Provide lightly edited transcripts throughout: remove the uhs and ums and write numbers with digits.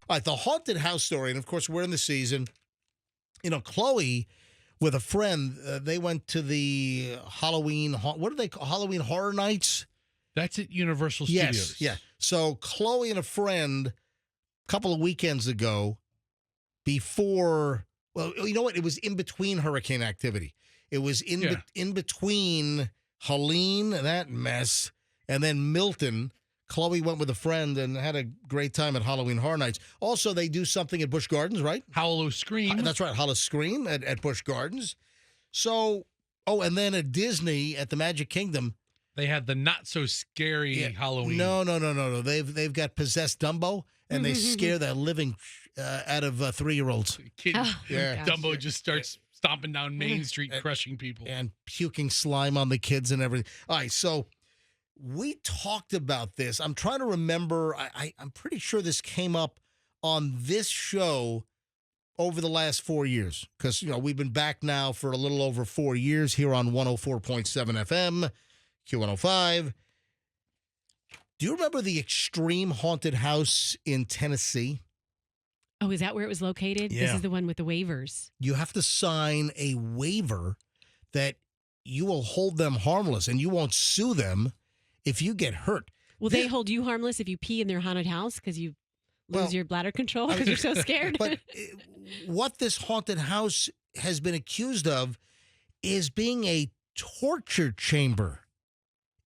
All right, the haunted house story, and of course, we're in the season. Chloe with a friend, they went to the Halloween, what do they call Halloween Horror Nights? That's at Universal Studios. Yes, yeah. So Chloe and a friend, a couple of weekends ago, before, well, you know what? It was in between hurricane activity. It was in between Helene, that mess, and then Milton. Chloe went with a friend and had a great time at Halloween Horror Nights. Also, they do something at Busch Gardens, right? Hallow Scream. That's right, Hallow Scream at Busch Gardens. So, and then at Disney at the Magic Kingdom. They had the not so scary Halloween. No. They've got Possessed Dumbo, and they scare the living out of 3-year-olds. Kid, Yeah. Dumbo just starts stomping down Main Street, crushing people. And puking slime on the kids and everything. All right, so we talked about this. I'm trying to remember. I'm pretty sure this came up on this show over the last 4 years because, we've been back now for a little over 4 years here on 104.7 FM, Q105. Do you remember the Extreme Haunted House in Tennessee? Oh, is that where it was located? Yeah. This is the one with the waivers. You have to sign a waiver that you will hold them harmless and you won't sue them if you get hurt. Will they hold you harmless if you pee in their haunted house because you lose your bladder control because you're so scared? But what this haunted house has been accused of is being a torture chamber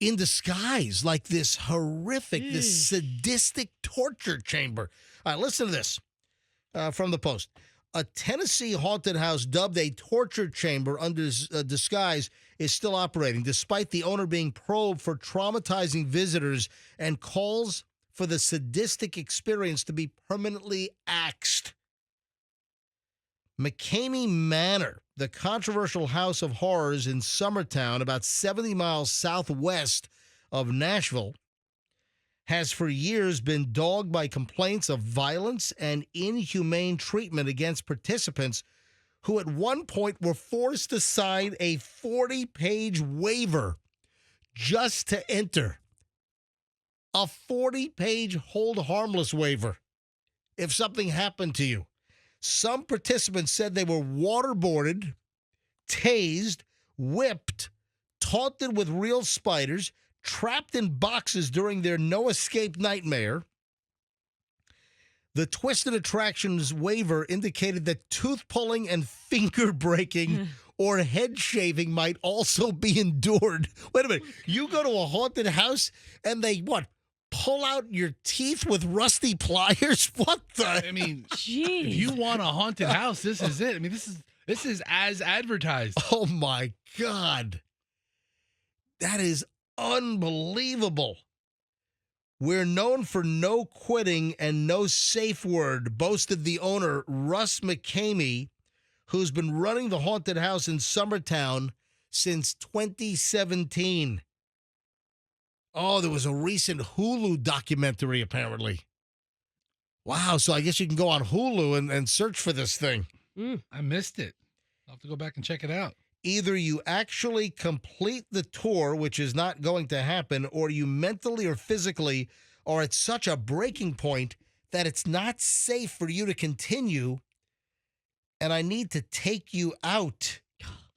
in disguise, like this horrific, this sadistic torture chamber. All right, listen to this from the Post. A Tennessee haunted house dubbed a torture chamber under disguise is still operating, despite the owner being probed for traumatizing visitors and calls for the sadistic experience to be permanently axed. McCamey Manor, the controversial house of horrors in Summertown, about 70 miles southwest of Nashville, has for years been dogged by complaints of violence and inhumane treatment against participants who at one point were forced to sign a 40-page waiver just to enter. A 40-page hold harmless waiver if something happened to you. Some participants said they were waterboarded, tased, whipped, taunted with real spiders, trapped in boxes during their no-escape nightmare. The Twisted Attractions waiver indicated that tooth-pulling and finger-breaking or head-shaving might also be endured. Wait a minute. You go to a haunted house and they, pull out your teeth with rusty pliers? What the? I mean, Jeez. if you want a haunted house, this is it. I mean, this is as advertised. Oh, my God. That is unbelievable. We're known for no quitting and no safe word, boasted the owner, Russ McCamey, who's been running the haunted house in Summertown since 2017. Oh, there was a recent Hulu documentary, apparently. Wow, so I guess you can go on Hulu and search for this thing. I missed it. I'll have to go back and check it out. Either you actually complete the tour, which is not going to happen, or you mentally or physically are at such a breaking point that it's not safe for you to continue, and I need to take you out.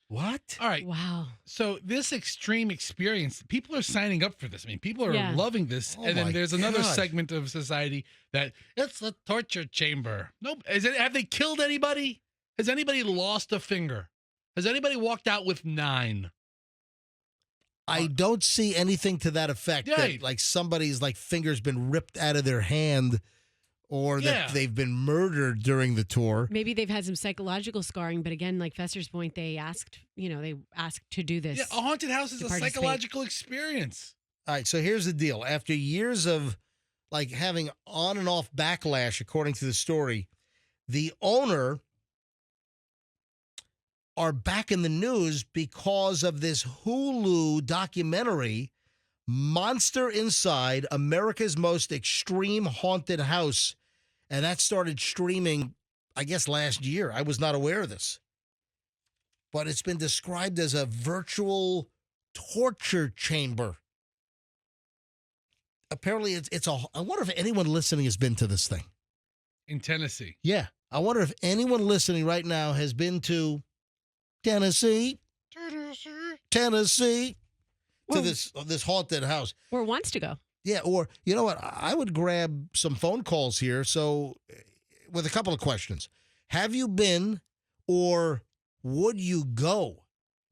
What? All right. Wow. So this extreme experience, people are signing up for this. I mean, people are loving this. Oh and then my there's another God. segment of society that it's a torture chamber. Nope. Have they killed anybody? Has anybody lost a finger? Has anybody walked out with 9? I don't see anything to that effect. Yeah. That, like somebody's finger's been ripped out of their hand, or that they've been murdered during the tour. Maybe they've had some psychological scarring, but again, like Fester's point, they asked to do this. Yeah, a haunted house is to a participate. psychological experience. All right, so here's the deal. After years of having on and off backlash, according to the story, the owner are back in the news because of this Hulu documentary, Monster Inside, America's Most Extreme Haunted House. And that started streaming, I guess, last year. I was not aware of this. But it's been described as a virtual torture chamber. Apparently, I wonder if anyone listening has been to this thing. in Tennessee. Yeah. I wonder if anyone listening right now has been to Tennessee, to Well- this haunted house. Or wants to go. Yeah, or you know what? I would grab some phone calls here. So, with a couple of questions. Have you been or would you go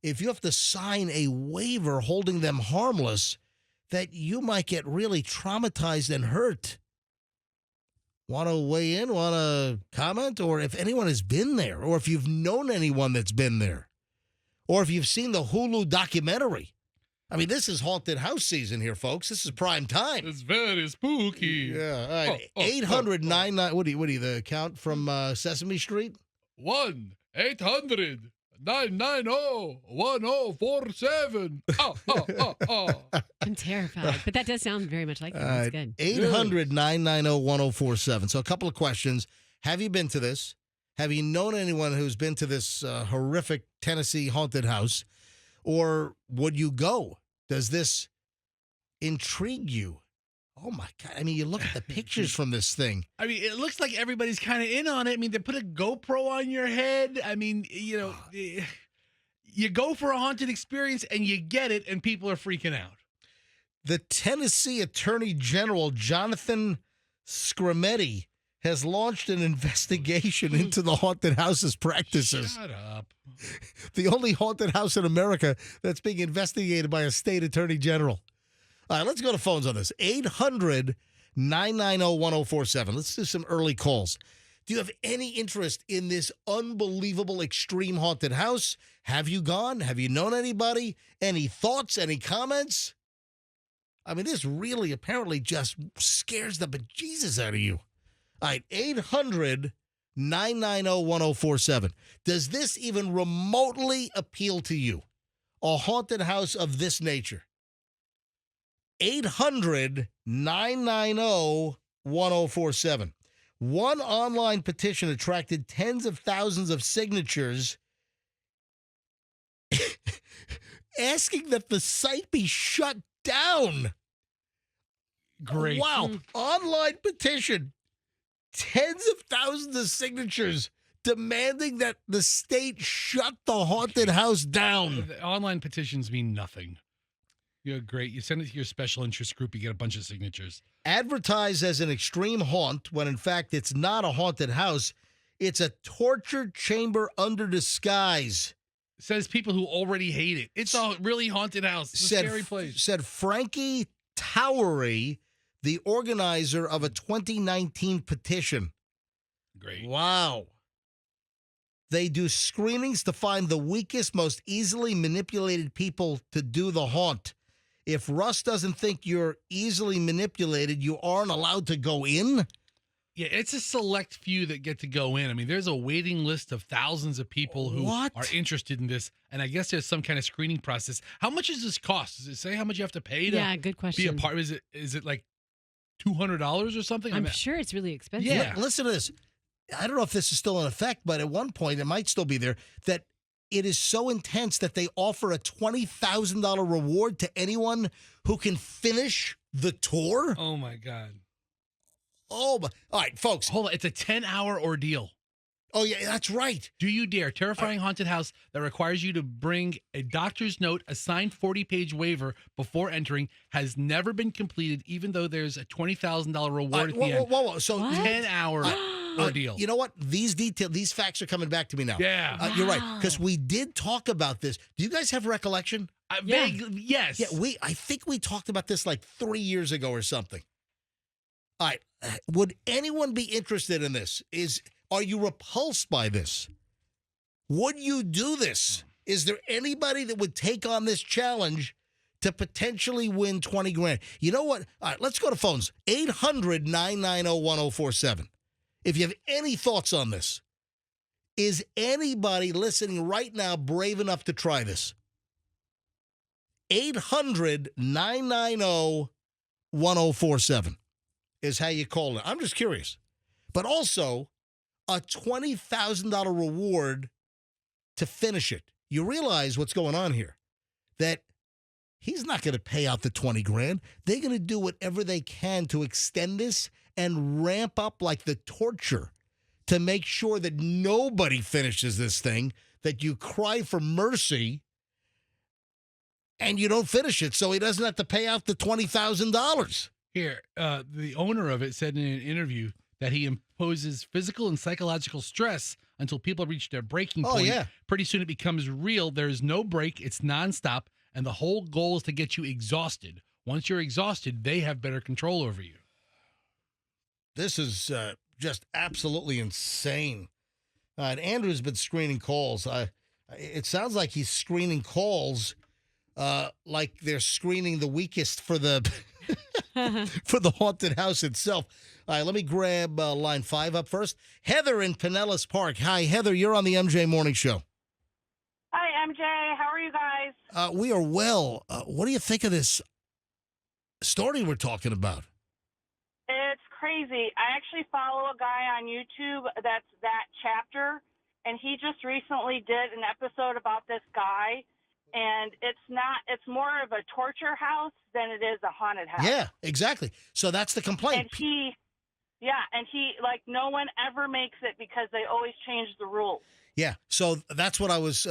if you have to sign a waiver holding them harmless that you might get really traumatized and hurt? Want to weigh in? Want to comment? Or if anyone has been there, or if you've known anyone that's been there, or if you've seen the Hulu documentary. I mean, this is haunted house season here, folks. This is prime time. It's very spooky. Yeah, all right. Oh, 800-99. What do you the count from Sesame Street? 1-800-990-1047. I'm terrified. But that does sound very much like it. That's good. 800-990-1047. So a couple of questions. Have you been to this? Have you known anyone who's been to this horrific Tennessee haunted house? Or would you go? Does this intrigue you? Oh, my God. I mean, you look at the pictures from this thing. I mean, it looks like everybody's kind of in on it. I mean, they put a GoPro on your head. I mean, you go for a haunted experience and you get it, and people are freaking out. The Tennessee Attorney General, Jonathan Scrimetti, has launched an investigation into the haunted house's practices. Shut up. The only haunted house in America that's being investigated by a state attorney general. All right, let's go to phones on this. 800-990-1047. Let's do some early calls. Do you have any interest in this unbelievable extreme haunted house? Have you gone? Have you known anybody? Any thoughts? Any comments? I mean, this really apparently just scares the bejesus out of you. All right, 800-990-1047. Does this even remotely appeal to you? A haunted house of this nature? 800-990-1047. One online petition attracted tens of thousands of signatures asking that the site be shut down. Great. Wow. Online petition. Tens of thousands of signatures demanding that the state shut the haunted house down. The online petitions mean nothing. You're great. You send it to your special interest group, you get a bunch of signatures. Advertised as an extreme haunt when in fact it's not a haunted house. It's a torture chamber under disguise. It says people who already hate it. It's a really haunted house. It's a scary place. Said Frankie Towery, the organizer of a 2019 petition. Great. Wow. They do screenings to find the weakest, most easily manipulated people to do the haunt. If Russ doesn't think you're easily manipulated, you aren't allowed to go in? Yeah, it's a select few that get to go in. I mean, there's a waiting list of thousands of people who are interested in this, and I guess there's some kind of screening process. How much does this cost? Does it say how much you have to pay to good question. be a part? Is it like $200 or something? I'm sure it's really expensive. Yeah. Listen to this. I don't know if this is still in effect, but at one point, it might still be there, that it is so intense that they offer a $20,000 reward to anyone who can finish the tour. Oh, my God. Oh, my. All right, folks. Hold on. It's a 10-hour ordeal. Oh, yeah, that's right. Do you dare? Terrifying haunted house that requires you to bring a doctor's note, a signed 40-page waiver before entering, has never been completed, even though there's a $20,000 reward at the end. Whoa. So, 10-hour ordeal. You know what? These facts are coming back to me now. Yeah. You're right, because we did talk about this. Do you guys have recollection? Vaguely, yes. Yeah, I think we talked about this like 3 years ago or something. All right. Would anyone be interested in this? Are you repulsed by this? Would you do this? Is there anybody that would take on this challenge to potentially win 20 grand? You know what? All right, let's go to phones. 800-990-1047. If you have any thoughts on this, is anybody listening right now brave enough to try this? 800-990-1047 is how you call it. I'm just curious. But also, a $20,000 reward to finish it. You realize what's going on here, that he's not going to pay out the 20 grand. They're going to do whatever they can to extend this and ramp up like the torture to make sure that nobody finishes this thing, that you cry for mercy and you don't finish it so he doesn't have to pay out the $20,000. Here, the owner of it said in an interview that he imposes physical and psychological stress until people reach their breaking point. Yeah. Pretty soon it becomes real. There's no break. It's nonstop. And the whole goal is to get you exhausted. Once you're exhausted, they have better control over you. This is just absolutely insane. And Andrew's been screening calls. It sounds like he's screening calls like they're screening the weakest for the for the haunted house itself. All right, let me grab line 5 up first. Heather in Pinellas Park. Hi, Heather. You're on the MJ Morning Show. Hi, MJ. How are you guys? We are well. What do you think of this story we're talking about? It's crazy. I actually follow a guy on YouTube that's that chapter, and he just recently did an episode about this guy, and it's more of a torture house than it is a haunted house. Yeah, exactly. So that's the complaint. And he, like, no one ever makes it because they always change the rules. Yeah, so that's what I was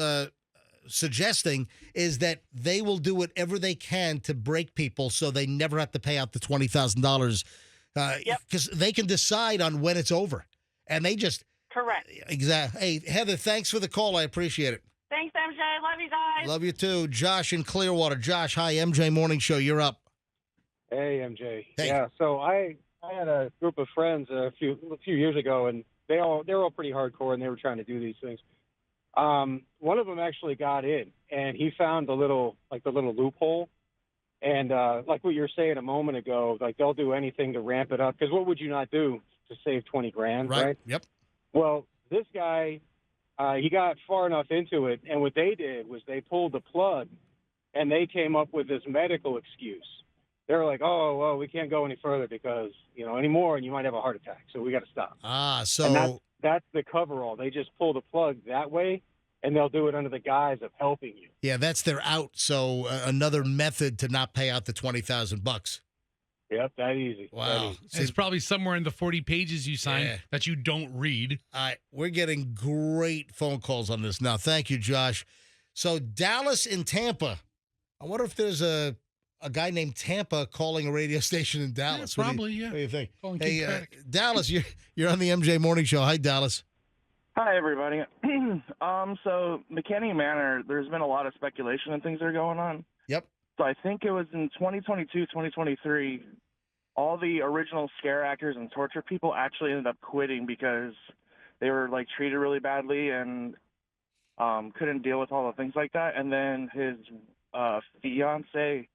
suggesting, is that they will do whatever they can to break people so they never have to pay out the $20,000 because they can decide on when it's over. And they just... Correct. Exactly. Hey, Heather, thanks for the call. I appreciate it. Thanks, MJ. Love you guys. Love you too. Josh in Clearwater. Josh, hi, MJ Morning Show. You're up. Hey, MJ. Hey. Yeah, so I had a group of friends a few years ago, and they were all pretty hardcore, and they were trying to do these things. One of them actually got in, and he found the little loophole. And like what you were saying a moment ago, like they'll do anything to ramp it up. Because what would you not do to save $20,000, right? Yep. Well, this guy, he got far enough into it, and what they did was they pulled the plug, and they came up with this medical excuse. They were like, "Oh, well, we can't go any further because anymore, and you might have a heart attack, so we got to stop." So and that's the coverall. They just pull the plug that way, and they'll do it under the guise of helping you. yeah, that's their out. So another method to not pay out the $20,000. Yep, that easy. Wow. That easy. It's probably somewhere in the 40 pages you signed Yeah. that you don't read. All right, we're getting great phone calls on this now. Thank you, Josh. So Dallas in Tampa. I wonder if there's a guy named Tampa calling a radio station in Dallas. Yeah, probably, What do you think? Calling Hey, King Craddock. Dallas, you're on the MJ Morning Show. Hi, Dallas. Hi, everybody. So McKinney Manor, there's been a lot of speculation and things that are going on. Yep. So I think it was in 2022, 2023, all the original scare actors and torture people actually ended up quitting because they were like treated really badly and couldn't deal with all the things like that. And then his fiance,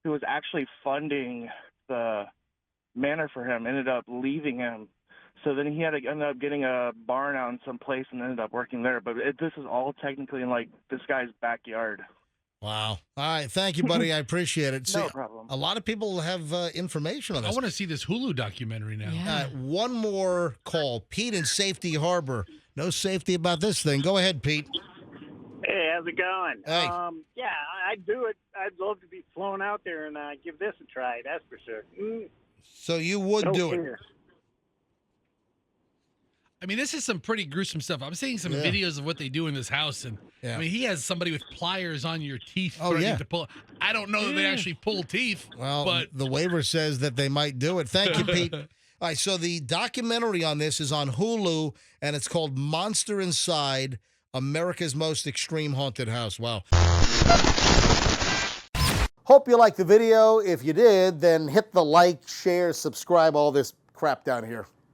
who was actually funding the manor for him, ended up leaving him. So then he had to end up getting a barn out in some place and ended up working there. But this is all technically in like this guy's backyard. Wow. All right. Thank you, buddy. I appreciate it. No problem. A lot of people have information on I this. want to see this Hulu documentary now. Yeah. One more call. Pete in Safety Harbor. No safety about this thing. Go ahead, Pete. Hey, how's it going? Hey. Yeah, I'd do it. I'd love to be flown out there and give this a try. That's for sure. So you would No do it. fear. I mean, this is some pretty gruesome stuff. I'm seeing some Yeah. videos of what they do in this house, and Yeah. I mean, he has somebody with pliers on your teeth Oh, threatening yeah. to pull. I don't know that they actually pull teeth. Well, but the waiver says that they might do it. Thank you, Pete. All right, so the documentary on this is on Hulu, and it's called Monster Inside, America's Most Extreme Haunted House. Wow. Hope you liked the video. If you did, then hit the like, share, subscribe, all this crap down here.